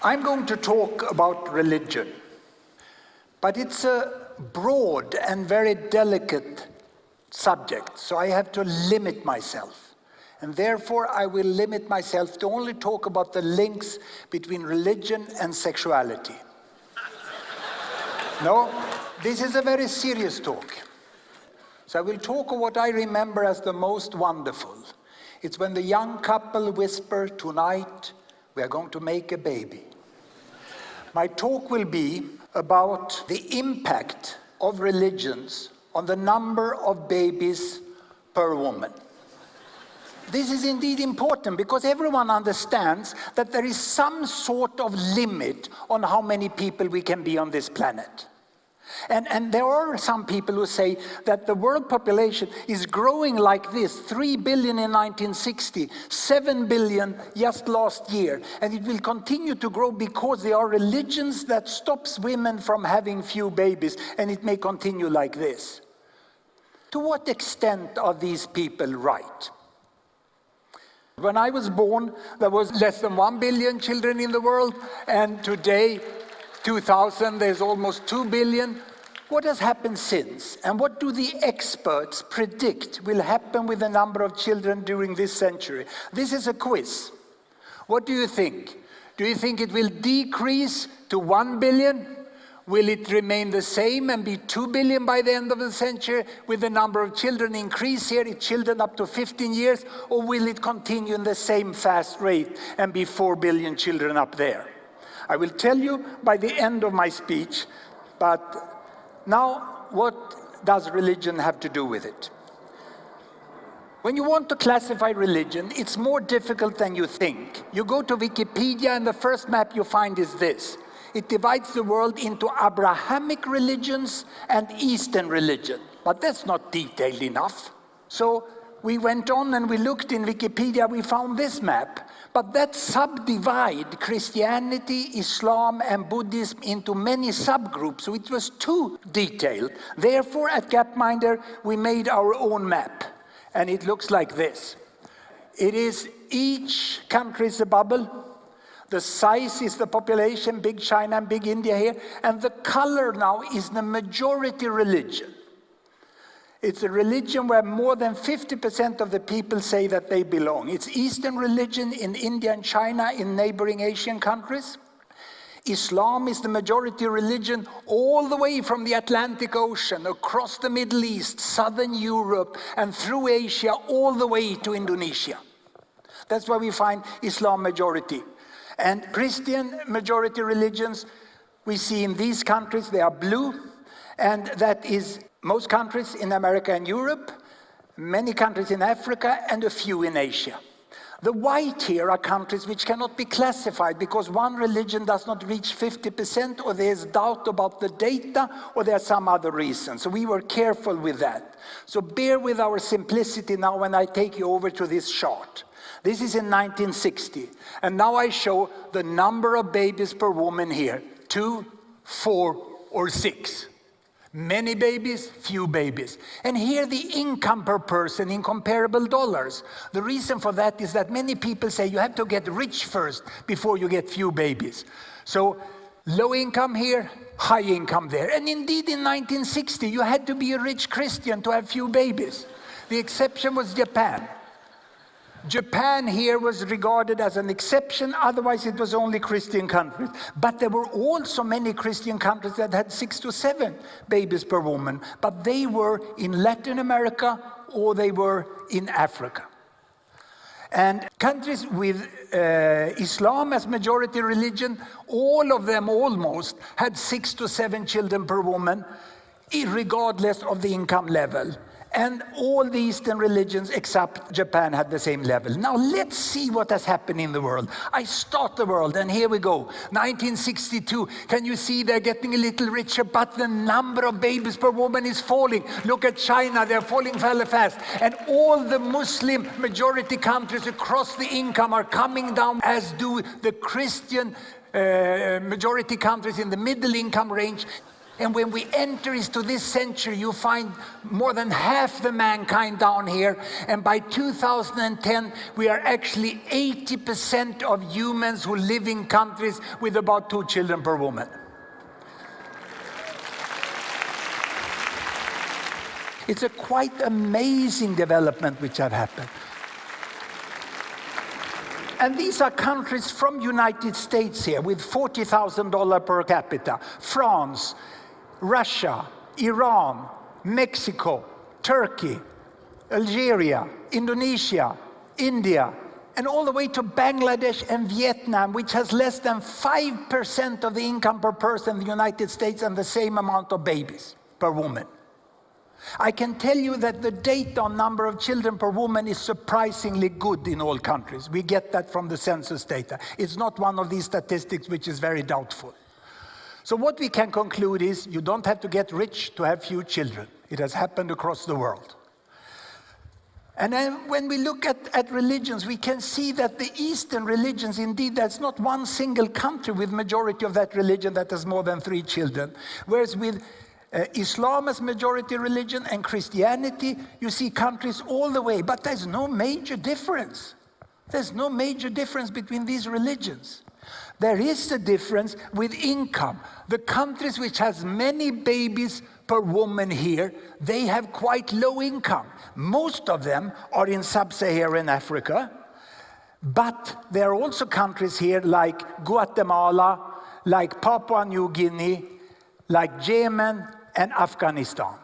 I'm going to talk about religion, but it's a broad and very delicate subject, so I have to limit myself. And therefore, I will limit myself to only talk about the links between religion and sexuality. No, this is a very serious talk. So I will talk of what I remember as the most wonderful. It's when the young couple whisper, "Tonight, we are going to make a baby." My talk will be about the impact of religions on the number of babies per woman. This is indeed important because everyone understands that there is some sort of limit on how many people we can be on this planet. And there are some people who say that the world population is growing like this, 3 billion in 1960, 7 billion just last year, and it will continue to grow because there are religions that stops women from having few babies, and it may continue like this. To what extent are these people right? When I was born, there was less than 1 billion children in the world, and today, 2000, there's almost 2 billion. What has happened since? And what do the experts predict will happen with the number of children during this century? This is a quiz. What do you think? Do you think it will decrease to 1 billion? Will it remain the same and be 2 billion by the end of the century? Will the number of children increase here, children up to 15 years? Or will it continue in the same fast rate and be 4 billion children up there? I will tell you by the end of my speech, but now what does religion have to do with it? When you want to classify religion, it's more difficult than you think. You go to Wikipedia and the first map you find is this. It divides the world into Abrahamic religions and Eastern religion, but that's not detailed enough. So we went on and we looked in Wikipedia, we found this map. But that subdivide Christianity, Islam, and Buddhism into many subgroups, so it was too detailed. Therefore, at Gapminder, we made our own map, and it looks like this. It is each country is a bubble. The size is the population, big China and big India here, and the color now is the majority religion. It's a religion where more than 50% of the people say that they belong. It's Eastern religion in India and China, in neighboring Asian countries. Islam is the majority religion all the way from the Atlantic Ocean, across the Middle East, Southern Europe, and through Asia, all the way to Indonesia. That's where we find Islam majority. And Christian majority religions, we see in these countries, they are blue, and that is most countries in America and Europe, many countries in Africa, and a few in Asia. The white here are countries which cannot be classified because one religion does not reach 50%, or there's doubt about the data, or there's some other reason. So we were careful with that. So bear with our simplicity now when I take you over to this chart. This is in 1960, and now I show the number of babies per woman here, 2, 4, or 6. Many babies, few babies. And here the income per person in comparable dollars. The reason for that is that many people say you have to get rich first before you get few babies. So low income here, high income there. And indeed in 1960 you had to be a rich Christian to have few babies. The exception was Japan. Japan here was regarded as an exception, otherwise it was only Christian countries. But there were also many Christian countries that had 6 to 7 babies per woman, but they were in Latin America or they were in Africa. And countries with Islam as majority religion, all of them almost had 6 to 7 children per woman, regardless of the income level. And all the Eastern religions except Japan had the same level. Now let's see what has happened in the world. I start the world, and here we go. 1962, can you see they're getting a little richer, but the number of babies per woman is falling. Look at China, they're falling fairly fast. And all the Muslim majority countries across the income are coming down, as do the Christian majority countries in the middle income range. And when we enter into this century, you find more than half the mankind down here. And by 2010, we are actually 80% of humans who live in countries with about 2 children per woman. It's a quite amazing development which have happened. And these are countries from United States here with $40,000 per capita. France, Russia, Iran, Mexico, Turkey, Algeria, Indonesia, India, and all the way to Bangladesh and Vietnam, which has less than 5% of the income per person in the United States and the same amount of babies per woman. I can tell you that the data on number of children per woman is surprisingly good in all countries. We get that from the census data. It's not one of these statistics which is very doubtful. So what we can conclude is you don't have to get rich to have few children. It has happened across the world. And then when we look at religions, we can see that the Eastern religions, indeed, there's not one single country with majority of that religion that has more than 3 children. Whereas with Islam as majority religion and Christianity, you see countries all the way. But there's no major difference. There's no major difference between these religions. There is a difference with income. The countries which has many babies per woman here, they have quite low income. Most of them are in sub-Saharan Africa, but there are also countries here like Guatemala, like Papua New Guinea, like Yemen and Afghanistan.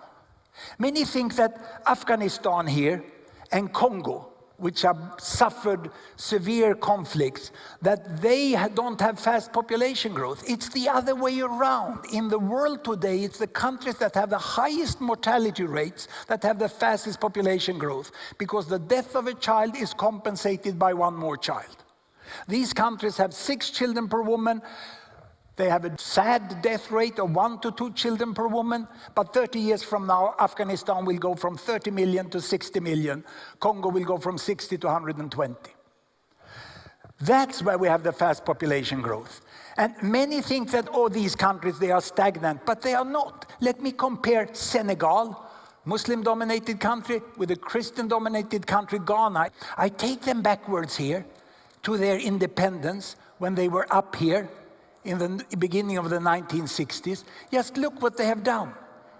Many think that Afghanistan here and Congo, which have suffered severe conflicts, that they don't have fast population growth. It's the other way around. In the world today, it's the countries that have the highest mortality rates that have the fastest population growth, because the death of a child is compensated by 1 more child. These countries have 6 children per woman. They have a sad death rate of 1 to 2 children per woman, but 30 years from now, Afghanistan will go from 30 million to 60 million. Congo will go from 60 to 120. That's where we have the fast population growth. And many think that, oh, these countries, they are stagnant, but they are not. Let me compare Senegal, Muslim-dominated country, with a Christian-dominated country, Ghana. I take them backwards here to their independence when they were up here in the beginning of the 1960s. Just look what they have done.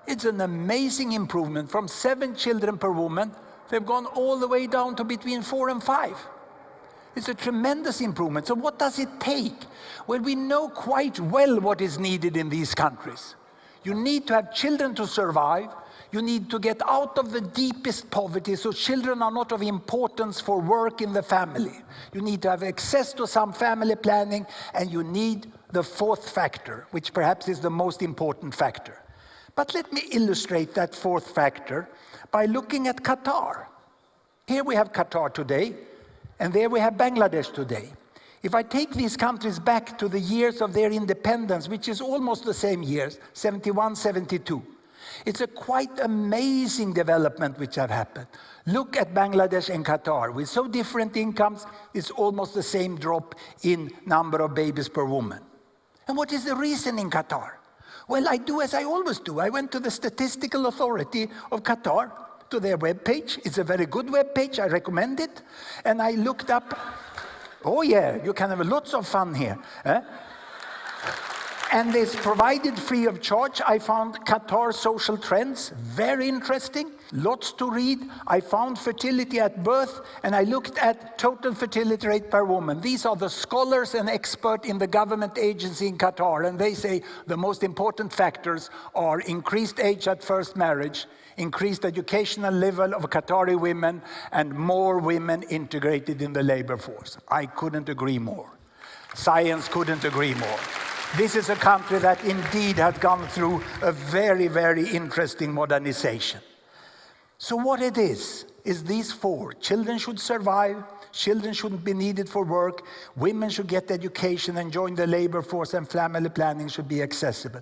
It's an amazing improvement. From 7 children per woman, they've gone all the way down to between 4 and 5. It's a tremendous improvement. So what does it take? Well, we know quite well what is needed in these countries. You need to have children to survive. You need to get out of the deepest poverty, so children are not of importance for work in the family. You need to have access to some family planning, and you need the 4th factor, which perhaps is the most important factor. But let me illustrate that 4th factor by looking at Qatar. Here we have Qatar today, and there we have Bangladesh today. If I take these countries back to the years of their independence, which is almost the same years, 71, 72, it's a quite amazing development which have happened. Look at Bangladesh and Qatar. With so different incomes, it's almost the same drop in number of babies per woman. And what is the reason in Qatar? Well, I do as I always do. I went to the Statistical Authority of Qatar, to their webpage. It's a very good webpage. I recommend it. And I looked up. Oh yeah, you can have lots of fun here. And it's provided free of charge. I found Qatar social trends, very interesting, lots to read. I found fertility at birth, and I looked at total fertility rate per woman. These are the scholars and experts in the government agency in Qatar, and they say the most important factors are increased age at first marriage, increased educational level of Qatari women, and more women integrated in the labor force. I couldn't agree more. Science couldn't agree more. This is a country that indeed has gone through a very, very interesting modernization. So what it is these four. Children should survive, children shouldn't be needed for work, women should get education and join the labor force, and family planning should be accessible.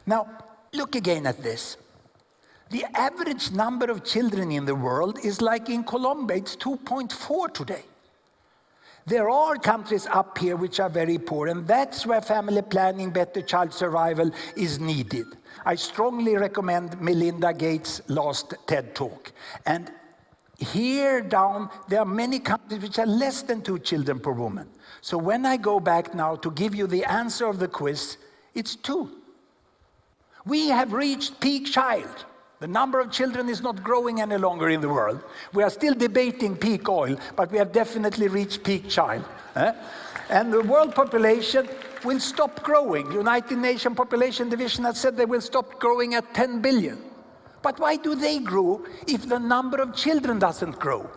Now, look again at this. The average number of children in the world is like in Colombia, it's 2.4 today. There are countries up here which are very poor, and that's where family planning, better child survival is needed. I strongly recommend Melinda Gates' last TED Talk. And here down, there are many countries which are less than 2 children per woman. So when I go back now to give you the answer of the quiz, it's 2. We have reached peak child. The number of children is not growing any longer in the world. We are still debating peak oil, but we have definitely reached peak child. And the world population will stop growing. United Nations Population Division has said they will stop growing at 10 billion. But why do they grow if the number of children doesn't grow?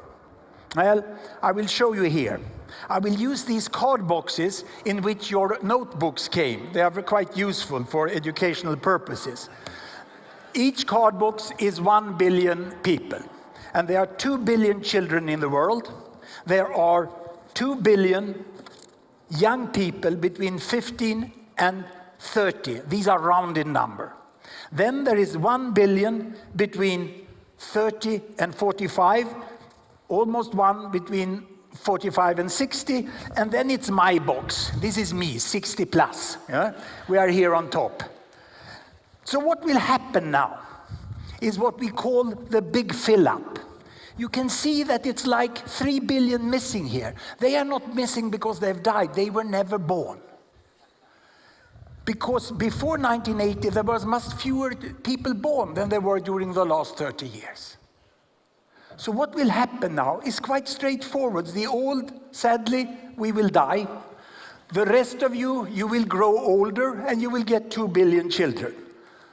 Well, I will show you here. I will use these card boxes in which your notebooks came. They are quite useful for educational purposes. Each card box is 1 billion people. And there are 2 billion children in the world. There are 2 billion young people between 15 and 30. These are rounded numbers. Then there is 1 billion between 30 and 45, almost 1 between 45 and 60, and then it's my box. This is me, 60 plus. Yeah? We are here on top. So what will happen now is what we call the big fill-up. You can see that it's like 3 billion missing here. They are not missing because they've died. They were never born. Because before 1980, there was much fewer people born than there were during the last 30 years. So what will happen now is quite straightforward. The old, sadly, we will die. The rest of you will grow older and you will get 2 billion children.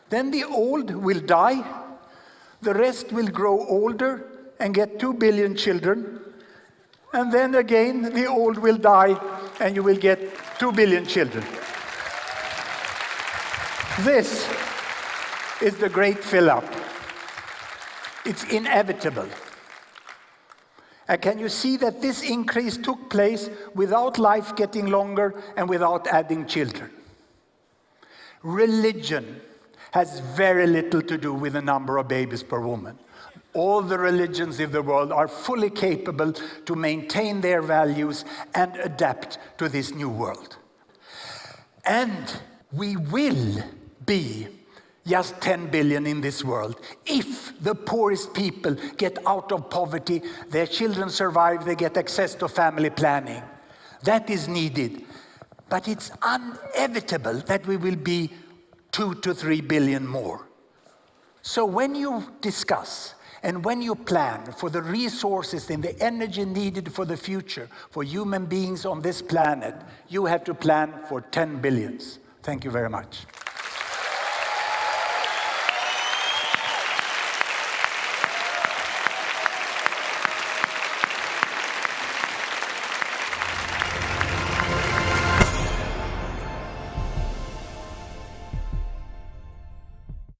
Then the old will die. The rest will grow older and get 2 billion children. And then again, the old will die and you will get 2 billion children. This is the great fill-up. It's inevitable. And can you see that this increase took place without life getting longer and without adding children? Religion has very little to do with the number of babies per woman. All the religions in the world are fully capable to maintain their values and adapt to this new world. And we will be just 10 billion in this world. If the poorest people get out of poverty, their children survive, they get access to family planning. That is needed. But it's inevitable that we will be 2 to 3 billion more. So when you discuss and when you plan for the resources and the energy needed for the future, for human beings on this planet, you have to plan for 10 billions. Thank you very much.